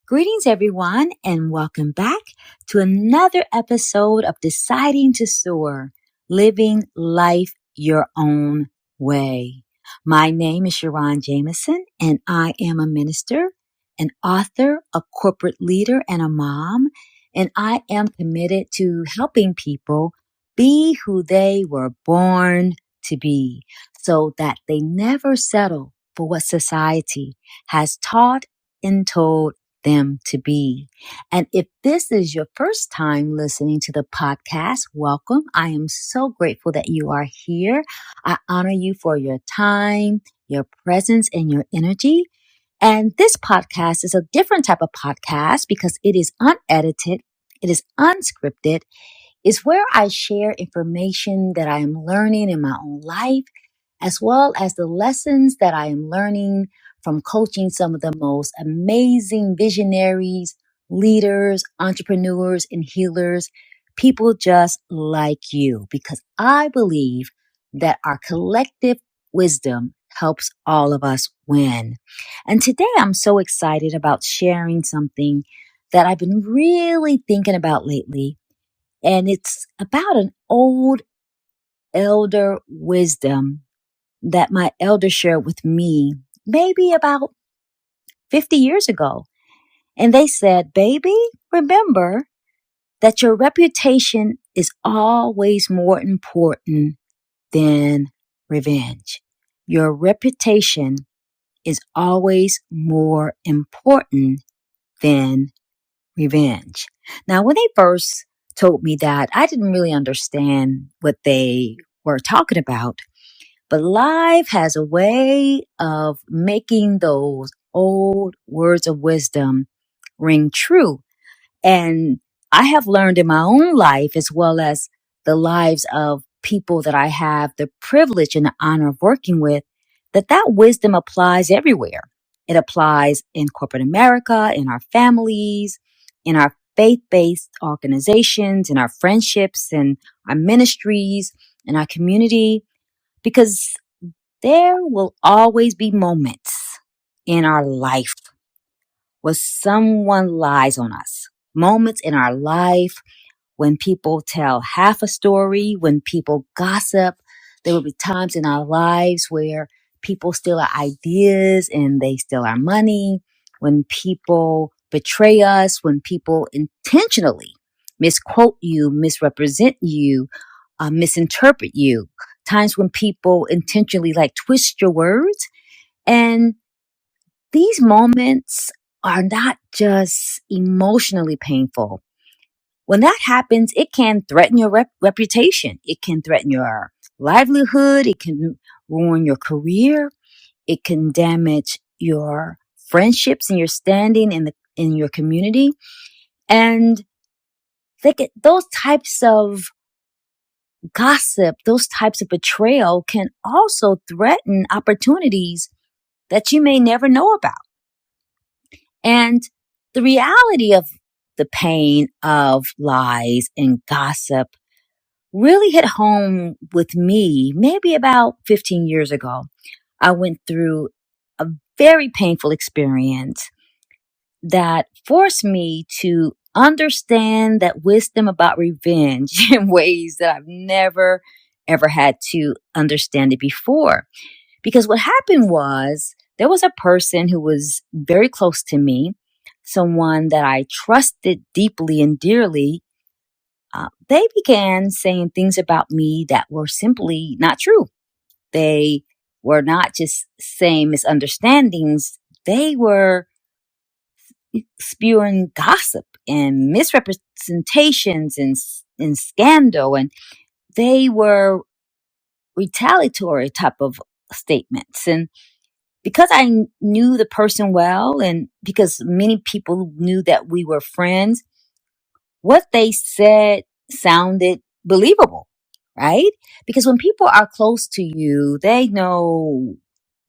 Greetings, everyone, and welcome back to another episode of Deciding to Soar, Living Life Your Own Way. My name is Sharon Jameson, and I am a minister, an author, a corporate leader, and a mom, and I am committed to helping people be who they were born to be so that they never settle for what society has taught and told them to be. And if this is your first time listening to the podcast, welcome. I am so grateful that you are here. I honor you for your time, your presence, and your energy. And this podcast is a different type of podcast because it is unedited. It is unscripted. It's where I share information that I am learning in my own life, as well as the lessons that I am learning from coaching some of the most amazing visionaries, leaders, entrepreneurs, and healers, people just like you, because I believe that our collective wisdom helps all of us win. And today I'm so excited about sharing something that I've been really thinking about lately. And it's about an old elder wisdom that my elder shared with me maybe about 50 years ago. And they said, baby, remember that your reputation is always more important than revenge. Your reputation is always more important than revenge. Now, when they first told me that, I didn't really understand what they were talking about. But life has a way of making those old words of wisdom ring true. And I have learned in my own life, as well as the lives of people that I have the privilege and the honor of working with, that wisdom applies everywhere. It applies in corporate America, in our families, in our faith-based organizations, in our friendships, in our ministries, in our community, because there will always be moments in our life where someone lies on us. Moments in our life when people tell half a story, when people gossip. There will be times in our lives where people steal our ideas and they steal our money. When people betray us, when people intentionally misquote you, misrepresent you, misinterpret you. Times when people intentionally twist your words. And these moments are not just emotionally painful. When that happens, it can threaten your reputation. It can threaten your livelihood. It can ruin your career. It can damage your friendships and your standing in your community. And those types of gossip, those types of betrayal can also threaten opportunities that you may never know about. And the reality of the pain of lies and gossip really hit home with me maybe about 15 years ago. I went through a very painful experience that forced me to understand that wisdom about revenge in ways that I've never, ever had to understand it before. Because what happened was there was a person who was very close to me, someone that I trusted deeply and dearly. They began saying things about me that were simply not true. They were not just saying misunderstandings. They were spewing gossip and misrepresentations and scandal. And they were retaliatory type of statements. And because I knew the person well, and because many people knew that we were friends, what they said sounded believable, right? Because when people are close to you, they know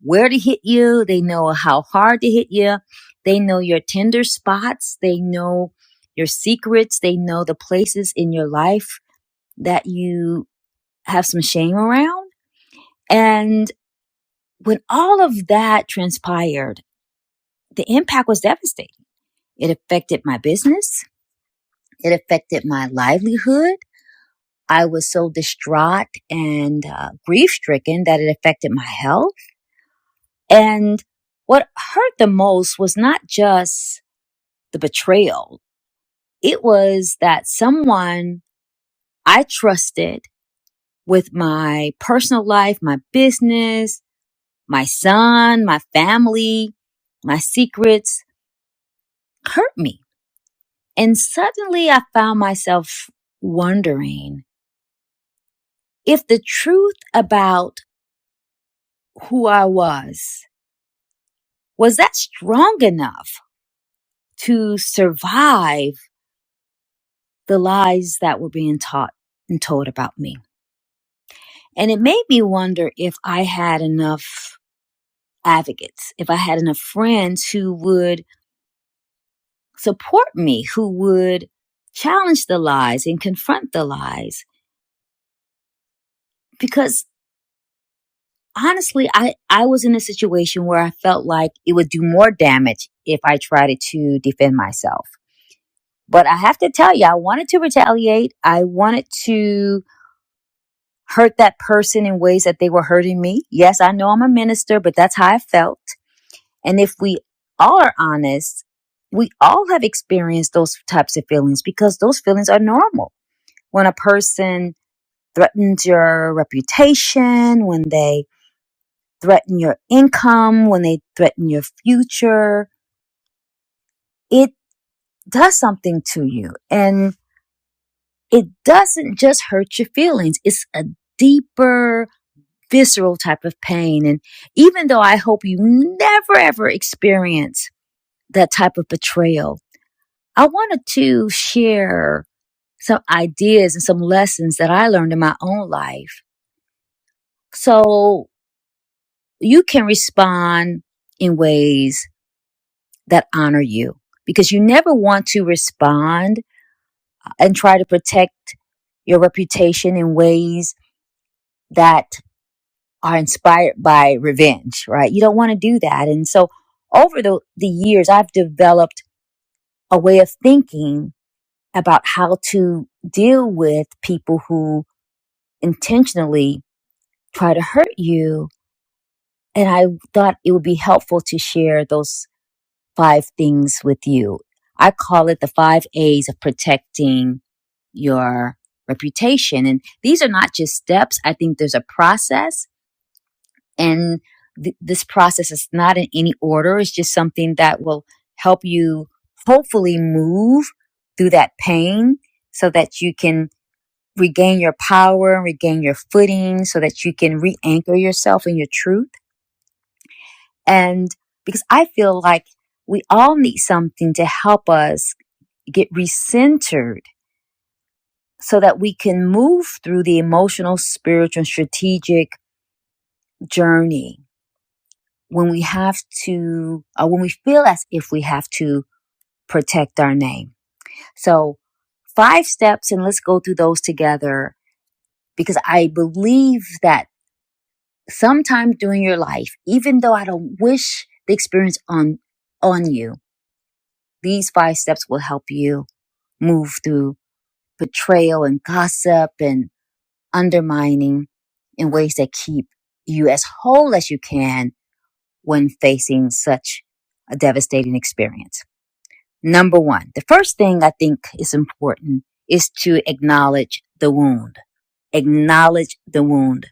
where to hit you. They know how hard to hit you. They know your tender spots. They know your secrets. They know the places in your life that you have some shame around. And when all of that transpired, the impact was devastating. It affected my business. It affected my livelihood. I was so distraught and grief stricken that it affected my health. And what hurt the most was not just the betrayal. It was that someone I trusted with my personal life, my business, my son, my family, my secrets, hurt me. And suddenly I found myself wondering if the truth about who I was that strong enough to survive the lies that were being taught and told about me. And it made me wonder if I had enough advocates, if I had enough friends who would support me, who would challenge the lies and confront the lies. Because honestly, I was in a situation where I felt like it would do more damage if I tried to defend myself. But I have to tell you, I wanted to retaliate. I wanted to hurt that person in ways that they were hurting me. Yes, I know I'm a minister, but that's how I felt. And if we all are honest, we all have experienced those types of feelings because those feelings are normal. When a person threatens your reputation, when they threaten your income, when they threaten your future, it does something to you. And it doesn't just hurt your feelings. It's a deeper, visceral type of pain. And even though I hope you never ever experience that type of betrayal, I wanted to share some ideas and some lessons that I learned in my own life. So you can respond in ways that honor you because you never want to respond and try to protect your reputation in ways that are inspired by revenge, right? You don't want to do that. And so over the years, I've developed a way of thinking about how to deal with people who intentionally try to hurt you. And I thought it would be helpful to share those 5 things with you. I call it the 5 A's of protecting your reputation. And these are not just steps. I think there's a process. And this process is not in any order. It's just something that will help you hopefully move through that pain so that you can regain your power and regain your footing so that you can re-anchor yourself in your truth. And because I feel like we all need something to help us get recentered so that we can move through the emotional, spiritual, and strategic journey when we have to, or when we feel as if we have to protect our name. So 5 steps, and let's go through those together because I believe that sometime during your life, even though I don't wish the experience on you, these 5 steps will help you move through betrayal and gossip and undermining in ways that keep you as whole as you can when facing such a devastating experience. Number 1, the first thing I think is important is to acknowledge the wound. Acknowledge the wound.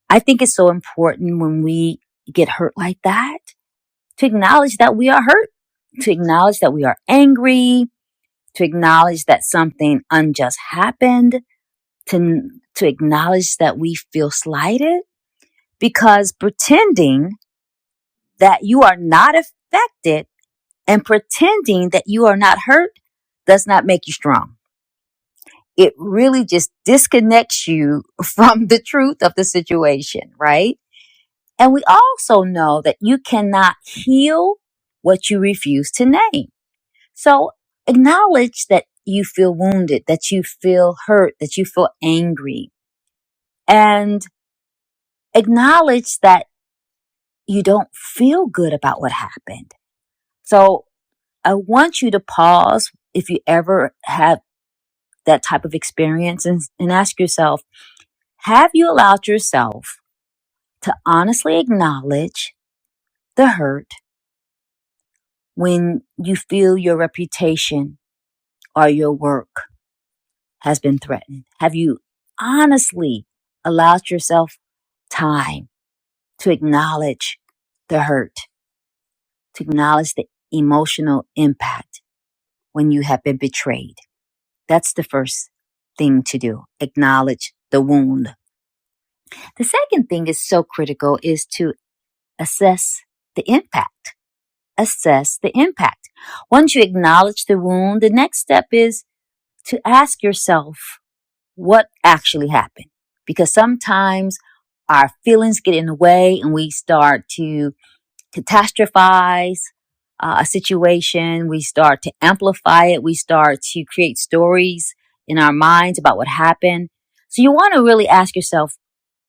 I think it's so important when we get hurt like that to acknowledge that we are hurt, to acknowledge that we are angry, to acknowledge that something unjust happened, to acknowledge that we feel slighted, because pretending that you are not affected and pretending that you are not hurt does not make you strong. It really just disconnects you from the truth of the situation, right? And we also know that you cannot heal what you refuse to name. So acknowledge that you feel wounded, that you feel hurt, that you feel angry, and acknowledge that you don't feel good about what happened. So I want you to pause if you ever have that type of experience and ask yourself, have you allowed yourself to honestly acknowledge the hurt when you feel your reputation or your work has been threatened? Have you honestly allowed yourself time to acknowledge the hurt, to acknowledge the emotional impact when you have been betrayed? That's the first thing to do. Acknowledge the wound. The second thing is so critical is to assess the impact. Assess the impact. Once you acknowledge the wound, the next step is to ask yourself what actually happened. Because sometimes our feelings get in the way and we start to catastrophize a situation. We start to amplify it. We start to create stories in our minds about what happened. So you want to really ask yourself,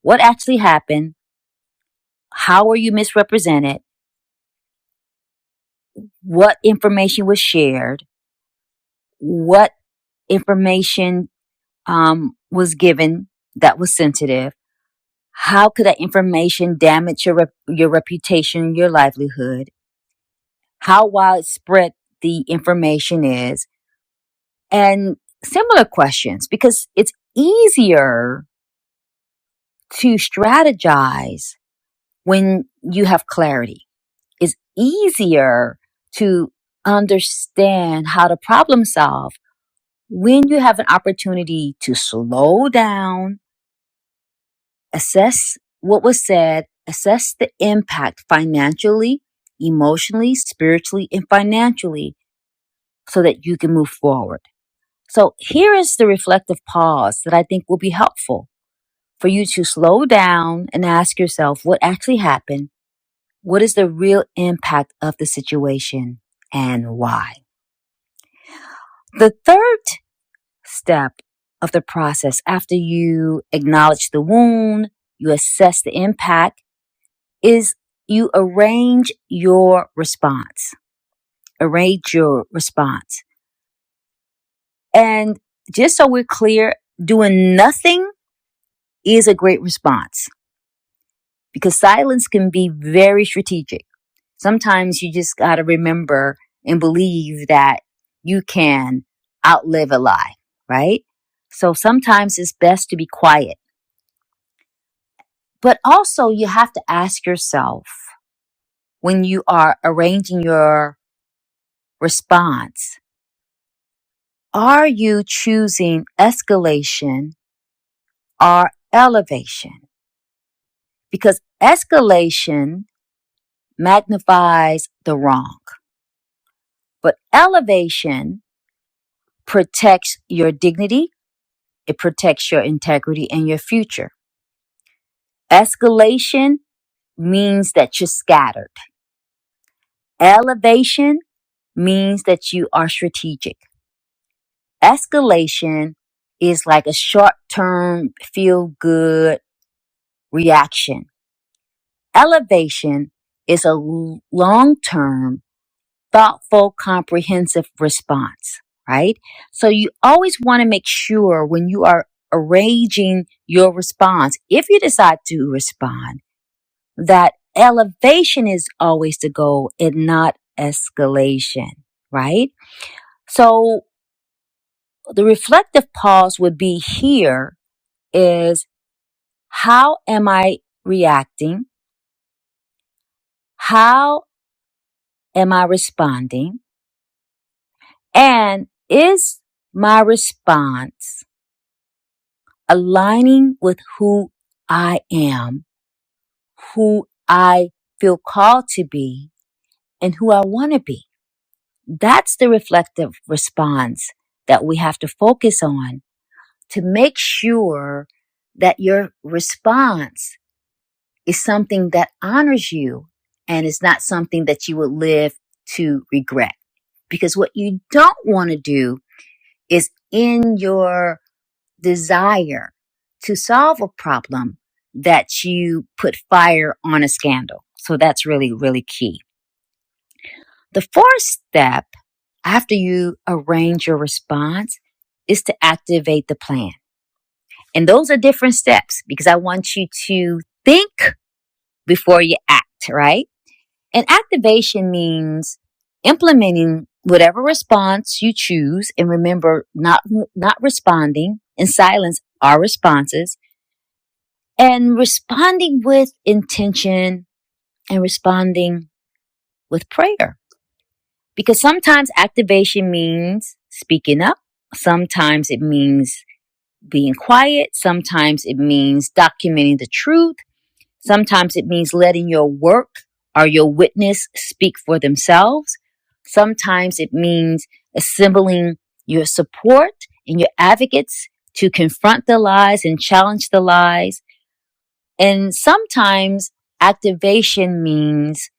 what actually happened? How were you misrepresented? What information was shared? What information was given that was sensitive? How could that information damage your reputation, your livelihood? How widespread the information is? And similar questions, because it's easier to strategize when you have clarity. It's easier to understand how to problem solve when you have an opportunity to slow down, assess what was said, assess the impact financially, emotionally, spiritually, and financially so that you can move forward. So here is the reflective pause that I think will be helpful for you to slow down and ask yourself what actually happened. What is the real impact of the situation and why? The third step of the process after you acknowledge the wound, you assess the impact, is you arrange your response. Arrange your response. And just so we're clear, doing nothing is a great response because silence can be very strategic. Sometimes you just got to remember and believe that you can outlive a lie, right? So sometimes it's best to be quiet. But also you have to ask yourself when you are arranging your response, are you choosing escalation or elevation? Because escalation magnifies the wrong, but elevation protects your dignity, it protects your integrity and your future. Escalation means that you're scattered. Elevation means that you are strategic. Escalation is like a short-term feel-good reaction. Elevation is a long-term, thoughtful, comprehensive response, right? So you always want to make sure when you are arranging your response, if you decide to respond, that elevation is always the goal and not escalation, right? So the reflective pause would be here is, how am I reacting? How am I responding? And is my response aligning with who I am, who I feel called to be, and who I want to be? That's the reflective response that we have to focus on to make sure that your response is something that honors you and is not something that you would live to regret. Because what you don't want to do is, in your desire to solve a problem, that you put fire on a scandal. So that's really, really key. The fourth step after you arrange your response, is to activate the plan. And those are different steps because I want you to think before you act, right? And activation means implementing whatever response you choose, and remember, not responding. In silence are responses, and responding with intention and responding with prayer. Because sometimes activation means speaking up. Sometimes it means being quiet. Sometimes it means documenting the truth. Sometimes it means letting your work or your witness speak for themselves. Sometimes it means assembling your support and your advocates to confront the lies and challenge the lies. And sometimes activation means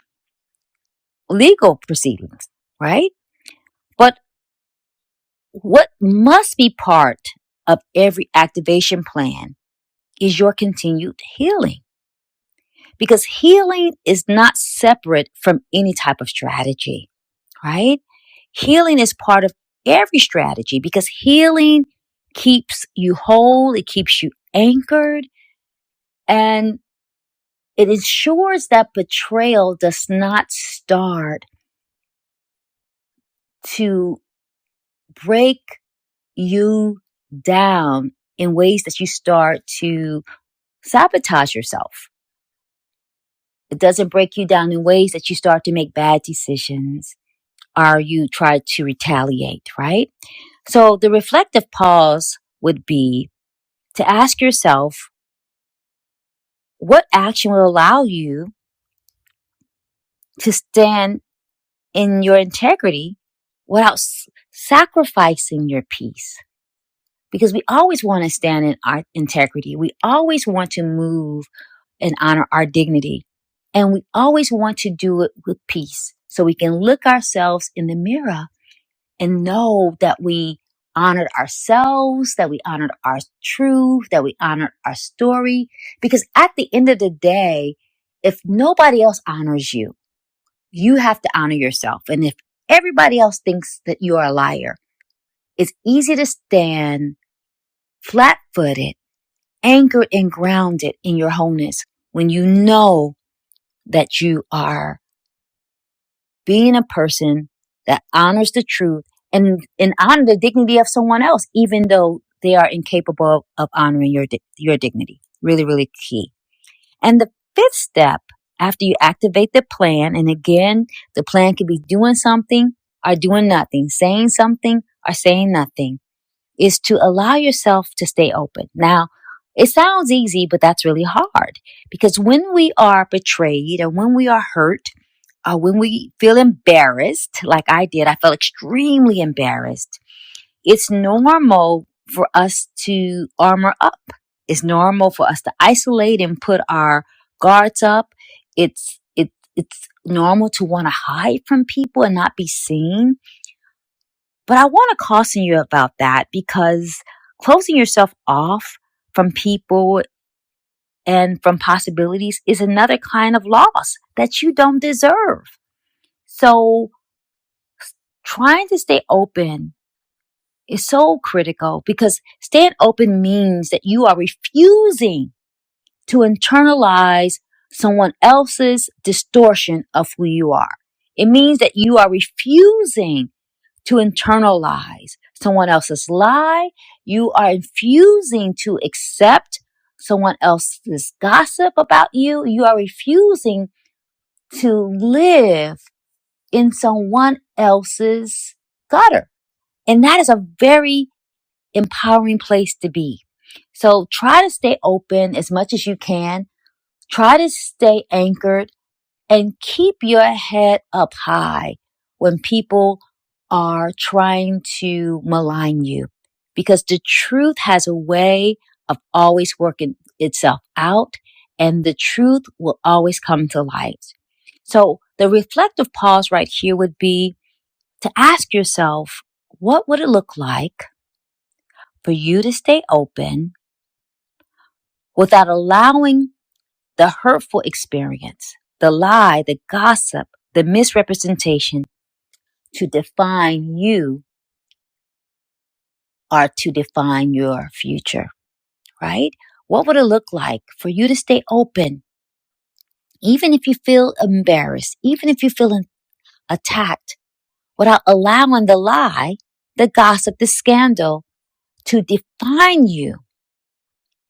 legal proceedings, right? But what must be part of every activation plan is your continued healing. Because healing is not separate from any type of strategy, right? Healing is part of every strategy because healing keeps you whole, it keeps you anchored, and it ensures that betrayal does not start to break you down in ways that you start to sabotage yourself. It doesn't break you down in ways that you start to make bad decisions or you try to retaliate, right? So the reflective pause would be to ask yourself, what action will allow you to stand in your integrity without sacrificing your peace? Because we always want to stand in our integrity. We always want to move and honor our dignity. And we always want to do it with peace so we can look ourselves in the mirror and know that we honored ourselves, that we honored our truth, that we honored our story. Because at the end of the day, if nobody else honors you, you have to honor yourself. And if everybody else thinks that you're a liar, it's easy to stand flat-footed, anchored and grounded in your wholeness when you know that you are being a person that honors the truth and honor the dignity of someone else, even though they are incapable of honoring your dignity. Really, really key. And the fifth step, after you activate the plan, and again, the plan could be doing something or doing nothing, saying something or saying nothing, is to allow yourself to stay open. Now, it sounds easy, but that's really hard because when we are betrayed or when we are hurt, when we feel embarrassed, like I did, I felt extremely embarrassed. It's normal for us to armor up. It's normal for us to isolate and put our guards up. It's normal to want to hide from people and not be seen. But I want to caution you about that because closing yourself off from people and from possibilities is another kind of loss that you don't deserve. So trying to stay open is so critical because staying open means that you are refusing to internalize someone else's distortion of who you are. It means that you are refusing to internalize someone else's lie. You are refusing to accept someone else's gossip about you. You are refusing to live in someone else's gutter. And that is a very empowering place to be. So try to stay open as much as you can. Try to stay anchored and keep your head up high when people are trying to malign you. Because the truth has a way of always working itself out and the truth will always come to light. So the reflective pause right here would be to ask yourself, what would it look like for you to stay open without allowing the hurtful experience, the lie, the gossip, the misrepresentation to define you or to define your future, right? What would it look like for you to stay open, even if you feel embarrassed, even if you feel attacked, without allowing the lie, the gossip, the scandal to define you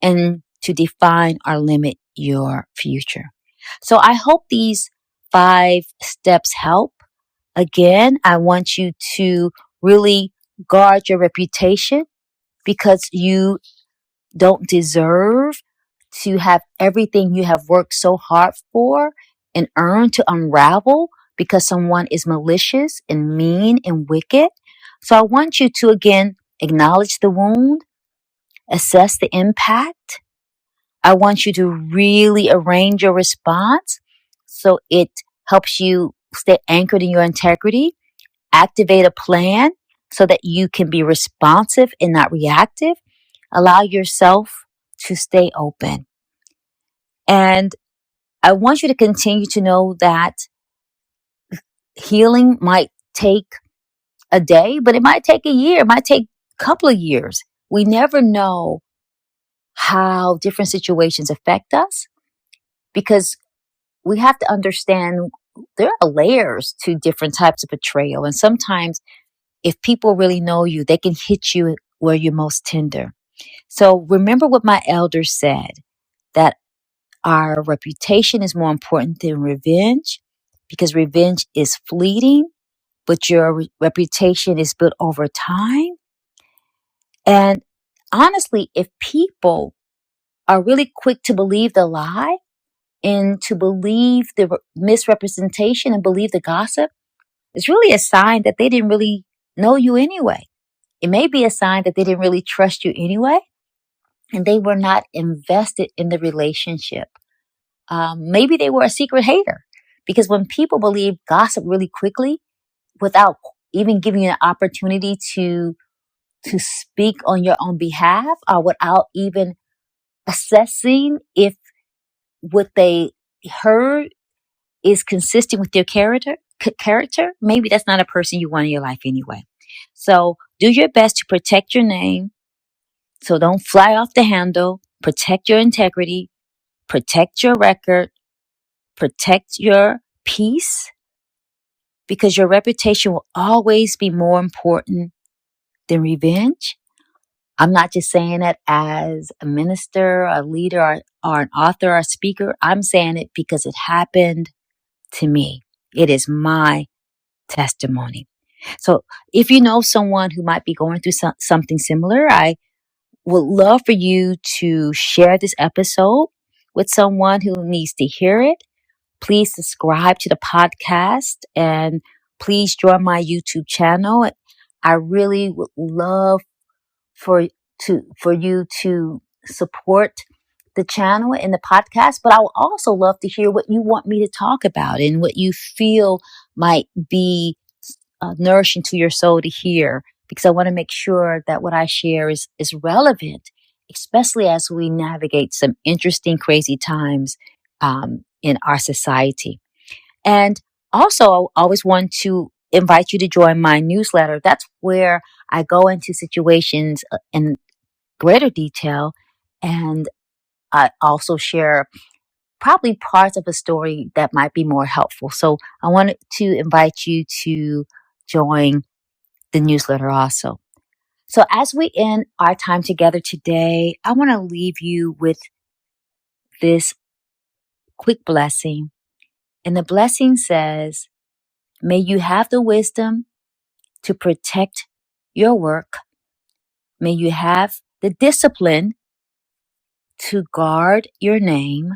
and to define or limit your future? So I hope these 5 steps help. Again, I want you to really guard your reputation because you don't deserve to have everything you have worked so hard for and earned to unravel because someone is malicious and mean and wicked. So I want you to again acknowledge the wound, assess the impact. I want you to really arrange your response so it helps you stay anchored in your integrity. Activate a plan so that you can be responsive and not reactive. Allow yourself to stay open. And I want you to continue to know that healing might take a day, but it might take a year, it might take a couple of years. We never know how different situations affect us because we have to understand there are layers to different types of betrayal. And sometimes if people really know you, they can hit you where you're most tender. So remember what my elders said, that our reputation is more important than revenge because revenge is fleeting, but your reputation is built over time. And honestly, if people are really quick to believe the lie and to believe the misrepresentation and believe the gossip, it's really a sign that they didn't really know you anyway. It may be a sign that they didn't really trust you anyway, and they were not invested in the relationship. Maybe they were a secret hater, because when people believe gossip really quickly without even giving you an opportunity to speak on your own behalf, or without even assessing if what they heard is consistent with your character, maybe that's not a person you want in your life anyway. So do your best to protect your name. So don't fly off the handle. Protect your integrity. Protect your record. Protect your peace, because your reputation will always be more important than revenge. I'm not just saying it as a minister, a leader, or an author, or a speaker. I'm saying it because it happened to me. It is my testimony. So if you know someone who might be going through something similar, I would love for you to share this episode with someone who needs to hear it. Please subscribe to the podcast and please join my YouTube channel. I really would love for you to support the channel and the podcast, but I would also love to hear what you want me to talk about and what you feel might be nourishing to your soul to hear, because I want to make sure that what I share is relevant, especially as we navigate some interesting, crazy times in our society. And also, I always want to invite you to join my newsletter. That's where I go into situations in greater detail, and I also share probably parts of a story that might be more helpful. So I wanted to invite you to join the newsletter also. So as we end our time together today, I want to leave you with this quick blessing. And the blessing says, may you have the wisdom to protect your work. May you have the discipline to guard your name.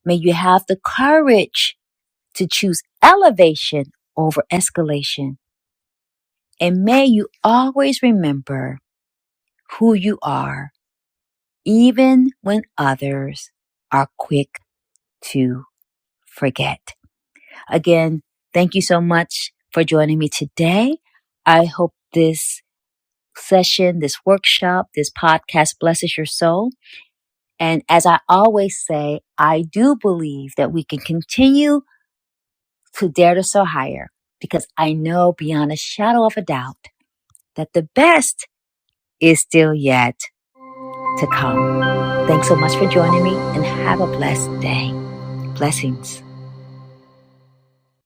May you have the courage to choose elevation over escalation. And may you always remember who you are, even when others are quick to forget. Again, thank you so much for joining me today. I hope this session, this workshop, this podcast blesses your soul. And as I always say, I do believe that we can continue to dare to soar higher because I know beyond a shadow of a doubt that the best is still yet to come. Thanks so much for joining me and have a blessed day. Blessings.